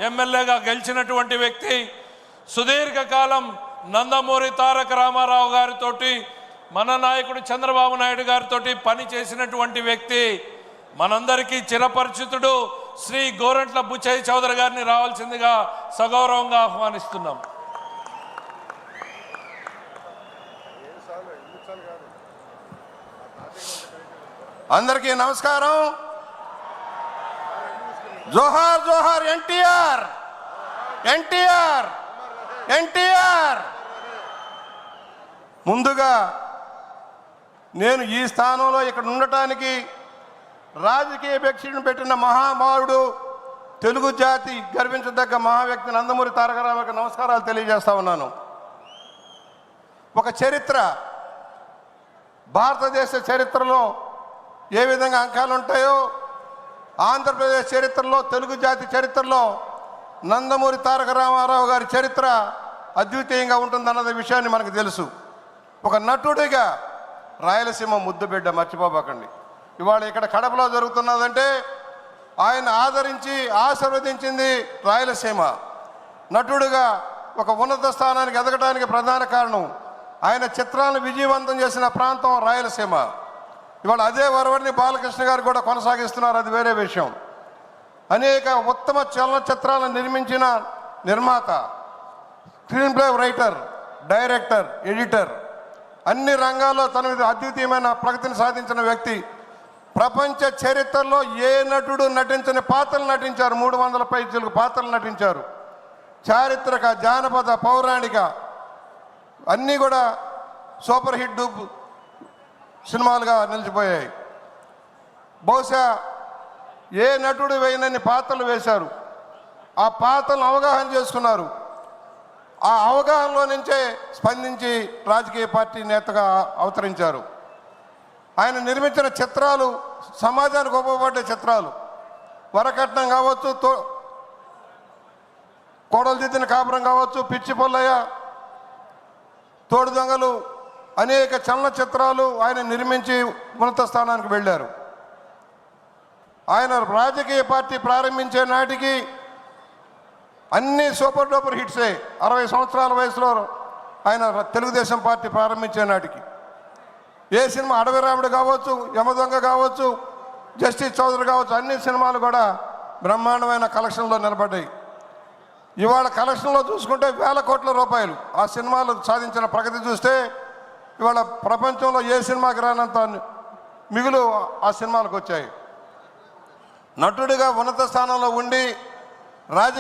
ఎమ్మెల్యేగా గెలిచినటువంటి వ్యక్తి, సుదీర్ఘకాలం నందమూరి తారక రామారావు గారితో, మన నాయకుడు చంద్రబాబు నాయుడు గారితో పని చేసినటువంటి వ్యక్తి, మనందరికీ చిరపరిచితుడు శ్రీ గోరంట్ల బుచ్చయ్య చౌదరి గారిని రావాల్సిందిగా సగౌరవంగా ఆహ్వానిస్తున్నాం. అందరికీ నమస్కారం. జోహార్ జోహార్ ఎన్టీఆర్, ఎన్టీఆర్, ఎన్టీఆర్. ముందుగా నేను ఈ స్థానంలో ఇక్కడ ఉండటానికి రాజకీయ భిక్షను పెట్టిన మహామావుడు, తెలుగు జాతి గర్వించదగ్గ మహావ్యక్తి నందమూరి తారక రామారావుకి నమస్కారాలు తెలియజేస్తా ఉన్నాను. ఒక చరిత్ర, భారతదేశ చరిత్రలో ఏ విధంగా అంకాలు ఉంటాయో ఆంధ్రప్రదేశ్ చరిత్రలో, తెలుగు జాతి చరిత్రలో నందమూరి తారక రామారావు గారి చరిత్ర అద్వితీయంగా ఉంటుందన్నది విషయాన్ని మనకు తెలుసు. ఒక నటుడిగా రాయలసీమ ముద్దుబిడ్డ, మర్చిపోబాకండి. ఇవాళ ఇక్కడ కడపలో జరుగుతున్నదంటే ఆయన ఆదరించి ఆశీర్వదించింది రాయలసీమ. నటుడిగా ఒక ఉన్నత స్థానానికి ఎదగడానికి ప్రధాన కారణం ఆయన చిత్రాలను విజయవంతం చేసిన ప్రాంతం రాయలసీమ. ఇవాళ అదే వరవడిని బాలకృష్ణ గారు కూడా కొనసాగిస్తున్నారు, అది వేరే విషయం. అనేక ఉత్తమ చలనచిత్రాలను నిర్మించిన నిర్మాత, screen play writer, director, editor, అన్ని రంగాల్లో తన అద్వితీయమైన ప్రగతిని సాధించిన వ్యక్తి. ప్రపంచ చరిత్రలో ఏ నటుడు నటించని పాత్రలు నటించారు. 300 పైచులకు పాత్రలు నటించారు. చారిత్రక, జానపద, పౌరాణిక అన్నీ కూడా సూపర్ హిట్ సినిమాలుగా నిలిచిపోయాయి. బహుశా ఏ నటుడు వేయనన్ని పాత్రలు వేశారు. ఆ పాత్రలను అవగాహన చేసుకున్నారు. ఆ అవగాహనలో నుంచే స్పందించి రాజకీయ పార్టీ నేతగా అవతరించారు. ఆయన నిర్మించిన చిత్రాలు సమాజానికి ఉపయోగపడే చిత్రాలు. వరకట్నం కావచ్చు, కోడలు దిద్దిన కాపురం కావచ్చు, పిచ్చి పొల్లయ్య, తోడు దొంగలు, అనేక చలనచిత్రాలు ఆయన నిర్మించి ఉన్నత స్థానానికి వెళ్ళారు. ఆయన రాజకీయ పార్టీ ప్రారంభించే నాటికి అన్ని సూపర్ డూపర్ హిట్సే. 60 సంవత్సరాల వయసులో ఆయన తెలుగుదేశం పార్టీ ప్రారంభించే నాటికి ఏ సినిమా, అడవి రాముడు కావచ్చు, యమదొంగ కావచ్చు, జస్టిస్ చౌదరి కావచ్చు, అన్ని సినిమాలు కూడా బ్రహ్మాండమైన కలెక్షన్లో నిలబడ్డాయి. ఇవాళ కలెక్షన్లో చూసుకుంటే వేల కోట్ల రూపాయలు ఆ సినిమాలు సాధించిన ప్రగతి చూస్తే ఇవాళ ప్రపంచంలో ఏ సినిమాకి రానంత మిగులు ఆ సినిమాలకు వచ్చాయి. నటుడిగా ఉన్నత స్థానంలో ఉండి రాజకీయ